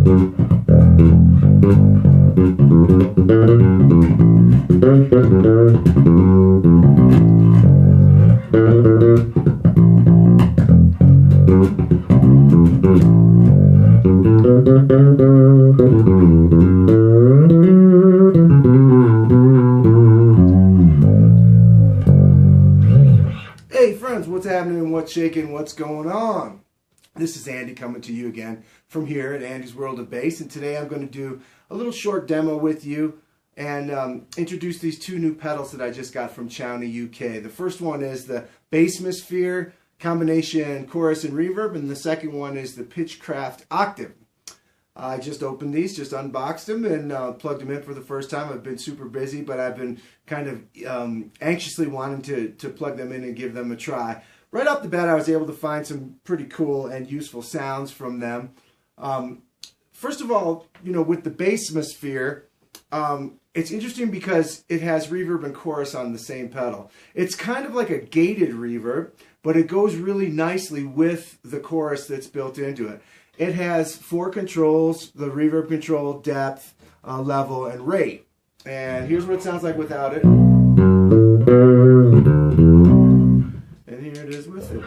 Hey friends, what's happening? What's shaking? What's going on? This is Andy coming to you again from here at Andy's World of Bass, and today I'm going to do a little short demo with you and introduce these two new pedals that I just got from Chowny, UK. The first one is the Bass-Mosphere combination chorus and reverb, and the second one is the Pitchcraft octave. I just opened these, just unboxed them, and plugged them in for the first time. I've been super busy, but I've been kind of anxiously wanting to plug them in and give them a try. Right off the bat, I was able to find some pretty cool and useful sounds from them. First of all, you know, with the Bass-Mosphere, it's interesting because it has reverb and chorus on the same pedal. It's kind of like a gated reverb, but it goes really nicely with the chorus that's built into it. It has 4 controls: the reverb control, depth, level, and rate. And here's what it sounds like without it. And here it is with it.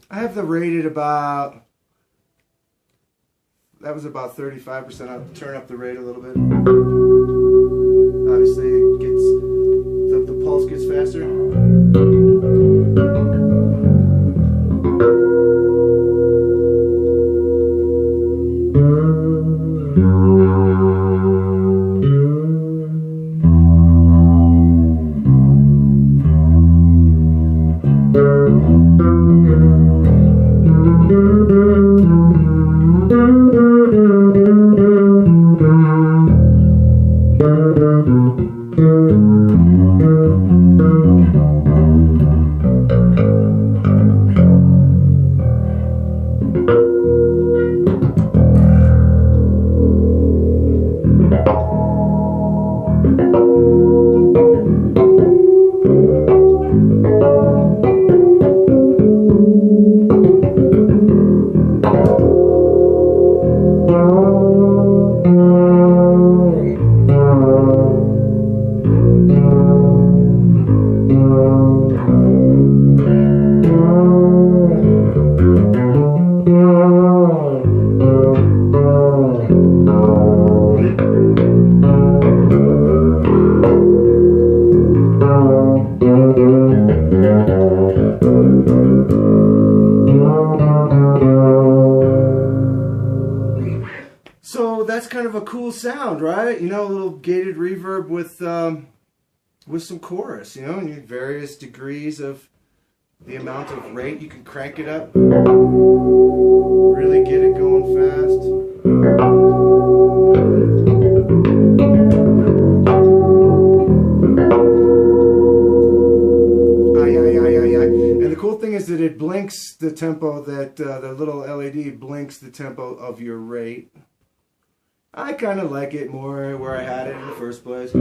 I have the rated about, that was about 35%. I'll turn up the rate a little bit. Obviously it gets, the pulse gets faster. So that's kind of a cool sound, right? You know, a little gated reverb with some chorus, you know, and various degrees of the amount of rate. You can crank it up, really get it going fast. blinks the tempo that the little LED blinks the tempo of your rate. I kind of like it more where I had it in the first place.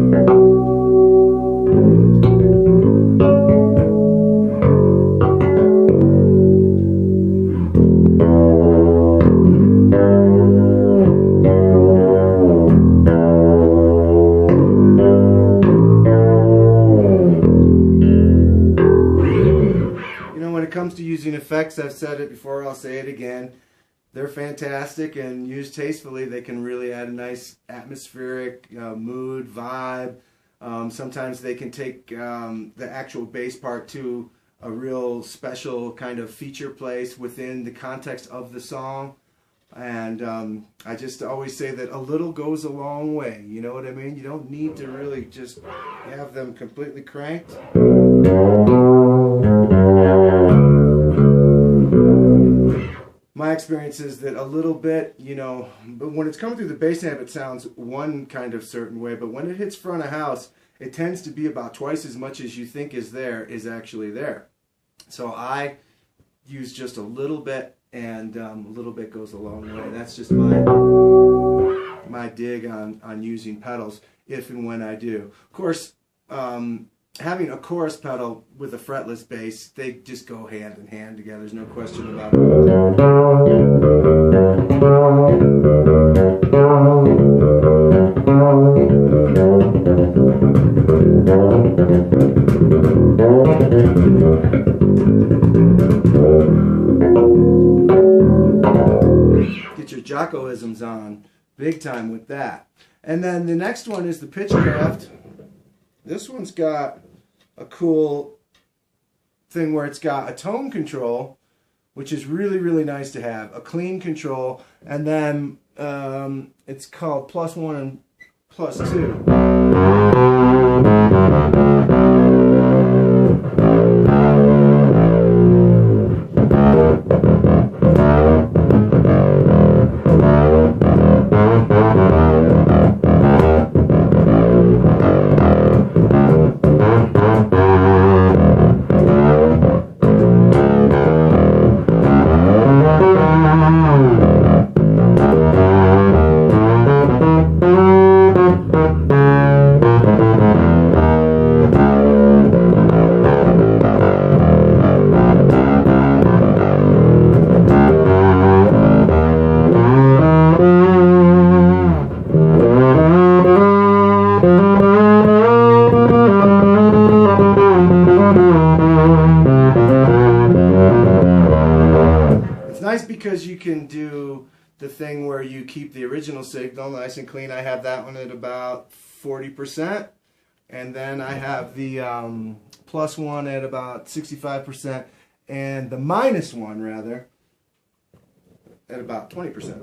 When it comes to using effects, I've said it before, I'll say it again. They're fantastic, and used tastefully, they can really add a nice atmospheric mood, vibe. Sometimes they can take the actual bass part to a real special kind of feature place within the context of the song. And I just always say that a little goes a long way. You know what I mean? You don't need to really just have them completely cranked. My experience is that a little bit, you know, but when it's coming through the bass amp, it sounds one kind of certain way, but when it hits front of house, it tends to be about twice as much as you think is there is actually there. So I use just a little bit, and a little bit goes a long way. That's just my dig on using pedals, if and when I do. Of course, having a chorus pedal with a fretless bass, they just go hand in hand together. There's no question about it. Get your Jocko-isms on big time with that. And then the next one is the Pitchcraft. This one's got a cool thing where it's got a tone control, which is really, really nice to have. A clean control, and then it's called +1 and +2. Because you can do the thing where you keep the original signal nice and clean. I have that one at about 40%, and then I have the +1 at about 65%, and the -1 rather at about 20%.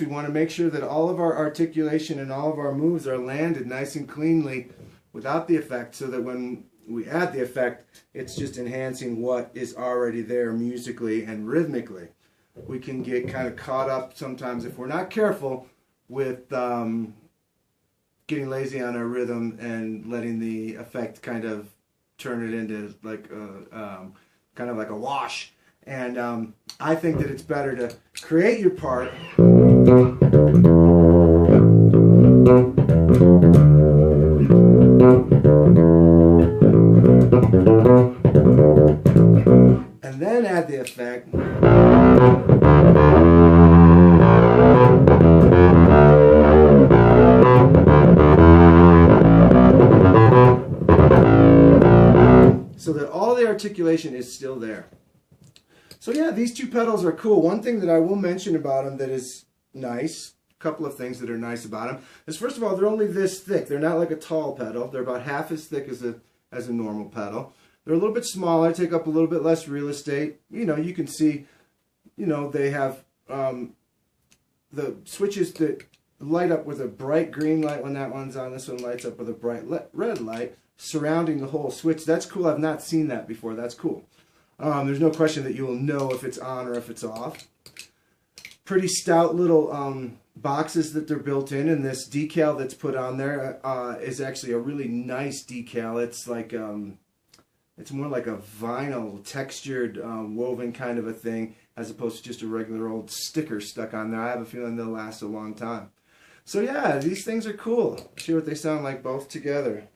We want to make sure that all of our articulation and all of our moves are landed nice and cleanly without the effect, so that when we add the effect, it's just enhancing what is already there musically and rhythmically. We can get kind of caught up sometimes, if we're not careful, with getting lazy on our rhythm and letting the effect kind of turn it into like kind of like a wash. And I think that it's better to create your part. articulation is still there. So yeah, these two pedals are cool. One thing that I will mention about them that is nice, a couple of things that are nice about them, is first of all, they're only this thick. They're not like a tall pedal. They're about half as thick as a normal pedal. They're a little bit smaller, take up a little bit less real estate. You know, you can see, you know, they have the switches that light up with a bright green light when that one's on. This one lights up with a bright red light surrounding the whole switch. That's cool. I've not seen that before. That's cool. There's no question that you will know if it's on or if it's off. Pretty stout little boxes that they're built in, and this decal that's put on there is actually a really nice decal. It's like it's more like a vinyl textured woven kind of a thing, as opposed to just a regular old sticker stuck on there. I have a feeling they'll last a long time. So yeah, these things are cool. Let's see what they sound like both together.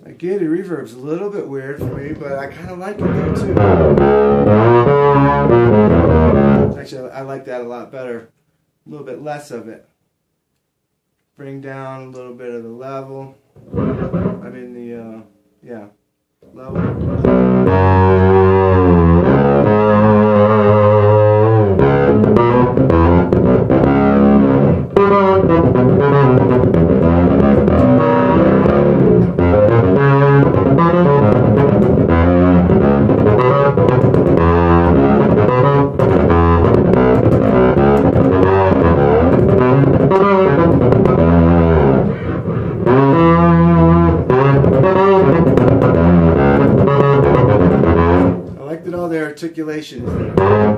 Again, the reverb's a little bit weird for me, but I kind of like it though too. Actually, I like that a lot better. A little bit less of it. Bring down a little bit of the level. I mean the, yeah, level. All their articulation is there.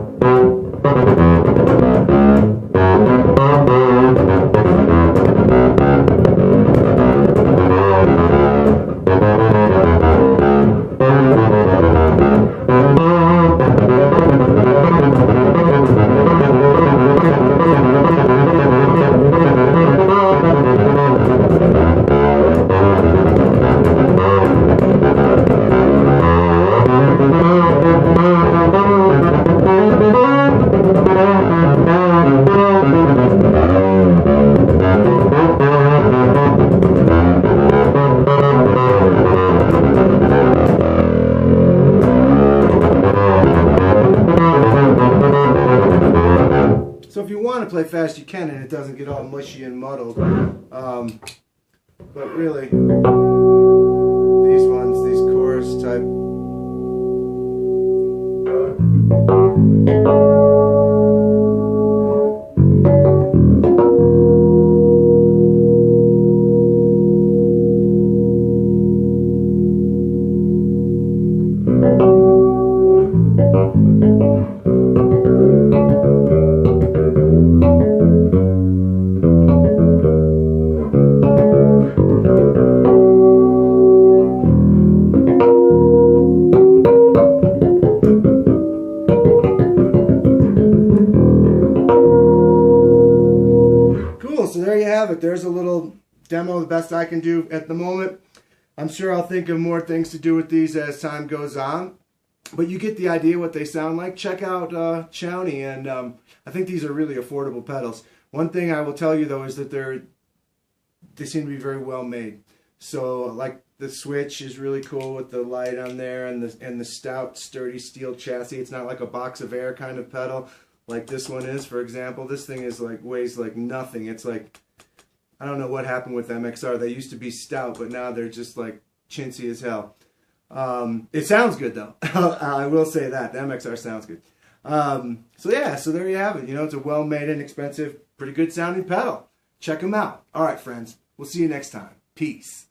So if you want to play fast, you can, and it doesn't get all mushy and muddled. But really, these ones, these chorus type. So there you have it. There's a little demo, the best I can do at the moment. I'm sure I'll think of more things to do with these as time goes on. But you get the idea what they sound like. Check out Chowny, and I think these are really affordable pedals. One thing I will tell you though is that they seem to be very well made. So like the switch is really cool with the light on there, and the stout, sturdy steel chassis. It's not like a box of air kind of pedal like this one is, for example. This thing is like weighs like nothing. It's like, I don't know what happened with MXR. They used to be stout, but now they're just like chintzy as hell. It sounds good though. I will say that. The MXR sounds good. So yeah, so there you have it. You know, it's a well-made, inexpensive, pretty good sounding pedal. Check them out. All right, friends. We'll see you next time. Peace.